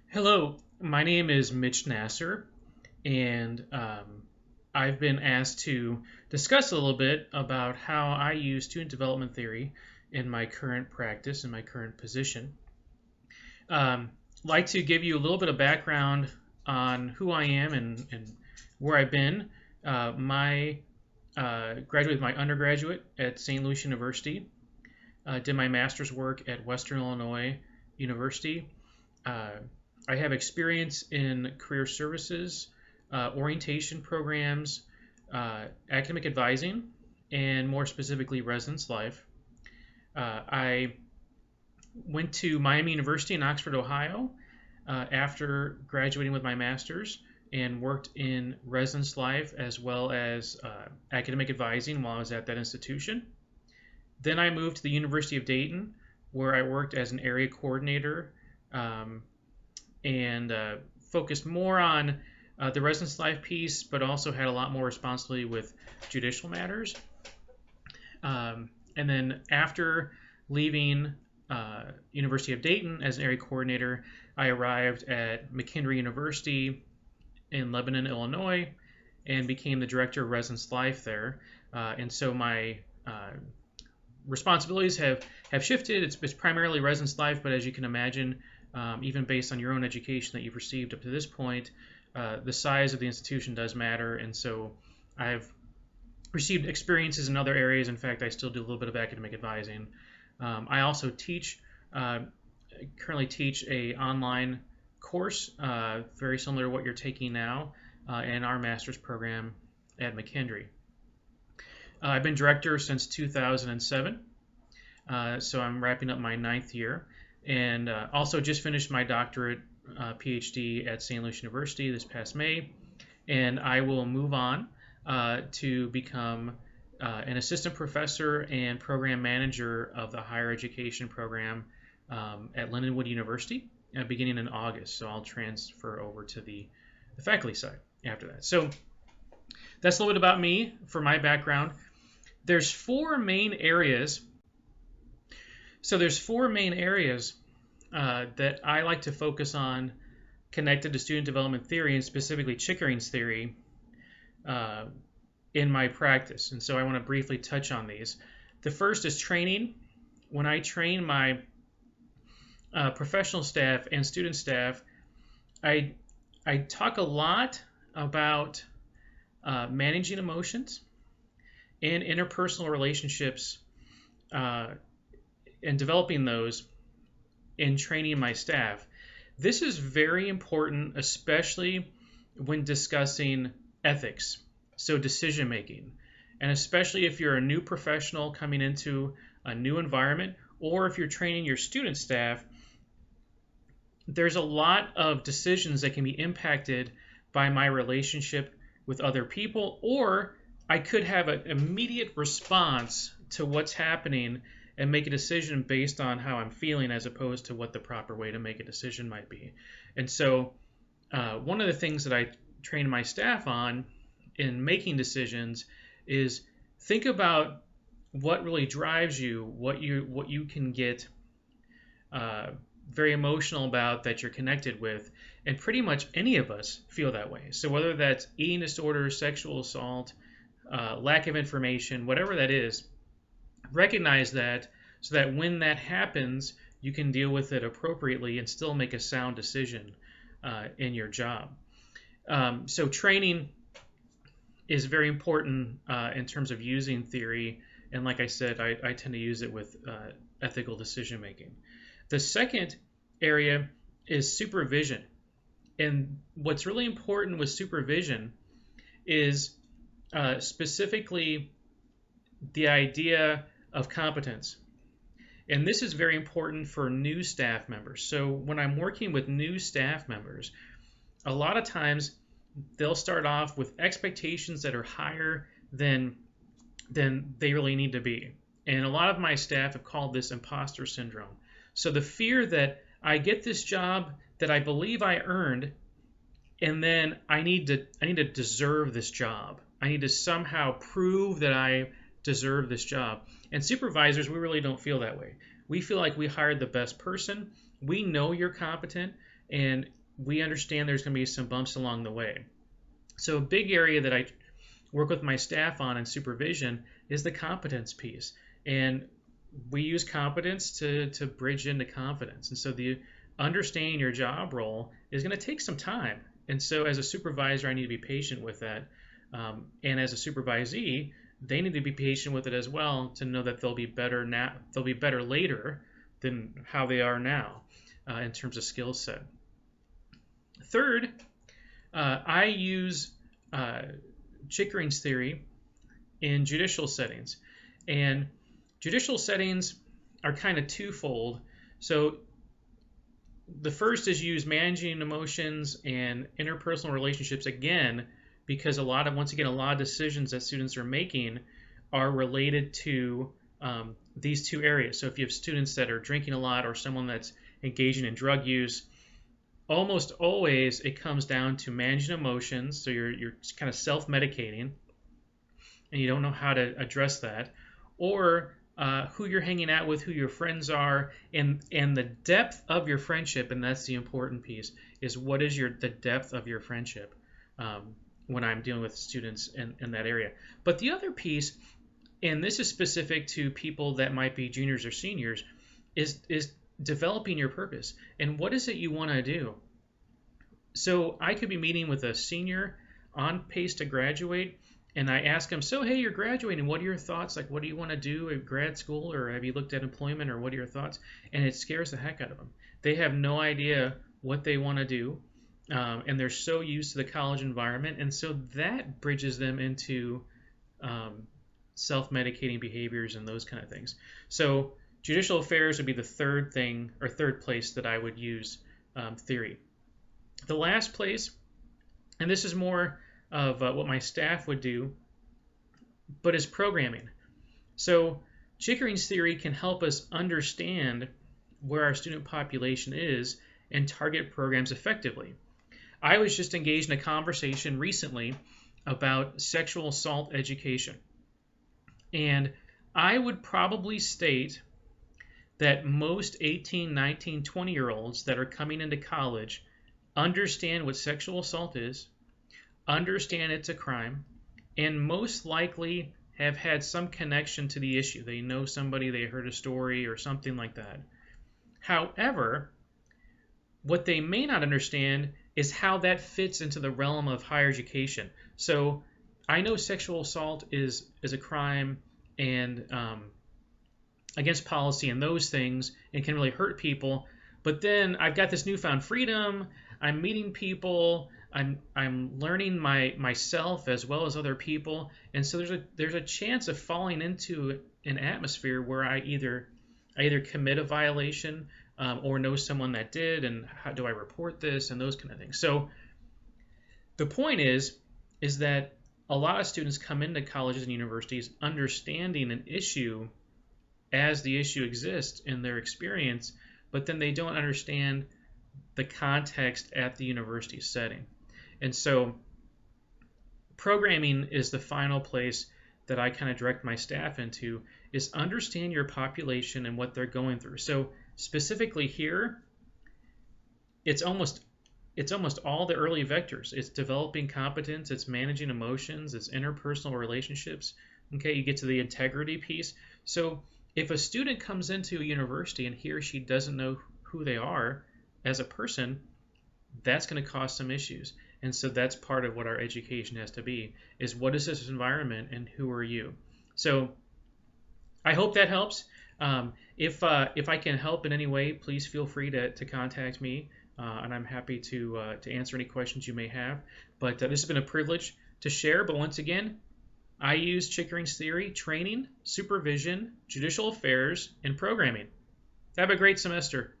Hello, my name is Mitch Nasser, and I've been asked to discuss a little bit about how I use student development theory in my current practice, in my current position. Like to give you a little bit of background on who I am and where I've been. My Graduated my undergraduate at St. Louis University. Did my master's work at Western Illinois University. Uh, I have experience in career services, orientation programs, academic advising, and more specifically, residence life. I went to Miami University in Oxford, Ohio, after graduating with my master's and worked in residence life as well as academic advising while I was at that institution. Then I moved to the University of Dayton, where I worked as an area coordinator and focused more on the residence life piece, but also had a lot more responsibility with judicial matters. And then after leaving University of Dayton as an area coordinator, I arrived at McKendree University in Lebanon, Illinois, and became the director of residence life there. And so my responsibilities have shifted. It's primarily residence life, but as you can imagine, even based on your own education that you've received up to this point, the size of the institution does matter. And so I've received experiences in other areas. In fact, I still do a little bit of academic advising. I also currently teach a online course very similar to what you're taking now in our master's program at McKendree. I've been director since 2007, so I'm wrapping up my 9th year, and also just finished my doctorate PhD at St. Louis University this past May, and I will move on to become an assistant professor and program manager of the higher education program at Lindenwood University beginning in August. So I'll transfer over to the faculty side after that. So that's a little bit about me for my background. There's four main areas. So there's four main areas that I like to focus on connected to student development theory and specifically Chickering's theory in my practice. And so I want to briefly touch on these. The first is training. When I train my professional staff and student staff, I talk a lot about managing emotions and interpersonal relationships and developing those in training my staff. This is very important, especially when discussing ethics, so decision making, and especially if you're a new professional coming into a new environment, or if you're training your student staff. There's a lot of decisions that can be impacted by my relationship with other people, or I could have an immediate response to what's happening and make a decision based on how I'm feeling as opposed to what the proper way to make a decision might be. And so one of the things that I train my staff on in making decisions is think about what really drives you, what you can get very emotional about, that you're connected with, and pretty much any of us feel that way. So whether that's eating disorders, sexual assault, lack of information, whatever that is, recognize that so that when that happens, you can deal with it appropriately and still make a sound decision in your job. So training is very important in terms of using theory, and like I said, I tend to use it with ethical decision making. The second area is supervision. And what's really important with supervision is specifically the idea of competence. And this is very important for new staff members. So when I'm working with new staff members, a lot of times they'll start off with expectations that are higher than they really need to be. And a lot of my staff have called this imposter syndrome. So the fear that I get this job that I believe I earned, and then I need to deserve this job. I need to somehow prove that I deserve this job. And supervisors, we really don't feel that way. We feel like we hired the best person. We know you're competent. and we understand there's going to be some bumps along the way. So a big area that I work with my staff on in supervision is the competence piece. And we use competence to bridge into confidence. And so the understanding your job role is going to take some time. And so as a supervisor, I need to be patient with that. And as a supervisee, they need to be patient with it as well to know that they'll be better now. They'll be better later than how they are now in terms of skill set. Third, I use Chickering's theory in judicial settings. And judicial settings are kind of twofold. So the first is use managing emotions and interpersonal relationships again, because once again, a lot of decisions that students are making are related to these two areas. So if you have students that are drinking a lot or someone that's engaging in drug use, almost always it comes down to managing emotions. So you're kind of self-medicating and you don't know how to address that, or who you're hanging out with, who your friends are, and the depth of your friendship. And that's the important piece, is what is the depth of your friendship when I'm dealing with students in that area. But the other piece, and this is specific to people that might be juniors or seniors, is developing your purpose. And what is it you want to do? So I could be meeting with a senior on pace to graduate, and I ask them, so, hey, you're graduating. What are your thoughts? Like, what do you want to do at grad school, or have you looked at employment, or what are your thoughts? And it scares the heck out of them. They have no idea what they want to do, and they're so used to the college environment. And so that bridges them into self-medicating behaviors and those kind of things. So judicial affairs would be the third thing, or third place that I would use theory. The last place, and this is more of what my staff would do, but is programming. So Chickering's theory can help us understand where our student population is and target programs effectively. I was just engaged in a conversation recently about sexual assault education. And I would probably state that most 18, 19, 20-year-olds that are coming into college understand what sexual assault is, understand it's a crime, and most likely have had some connection to the issue. They know somebody, they heard a story or something like that. However, what they may not understand is how that fits into the realm of higher education. So I know sexual assault is a crime and against policy and those things, and can really hurt people. But then I've got this newfound freedom. I'm meeting people. I'm learning myself as well as other people, and so there's a chance of falling into an atmosphere where I either commit a violation or know someone that did, and how do I report this, and those kind of things. So the point is that a lot of students come into colleges and universities understanding an issue as the issue exists in their experience, but then they don't understand the context at the university setting. And so programming is the final place that I kind of direct my staff into, is understand your population and what they're going through. So specifically here, it's almost all the early vectors. It's developing competence, it's managing emotions, it's interpersonal relationships. Okay, you get to the integrity piece. So if a student comes into a university and he or she doesn't know who they are as a person, that's going to cause some issues. And so that's part of what our education has to be, is what is this environment and who are you? So I hope that helps. If I can help in any way, please feel free to contact me, and I'm happy to answer any questions you may have. But this has been a privilege to share. But once again, I use Chickering's theory, training, supervision, judicial affairs, and programming. Have a great semester.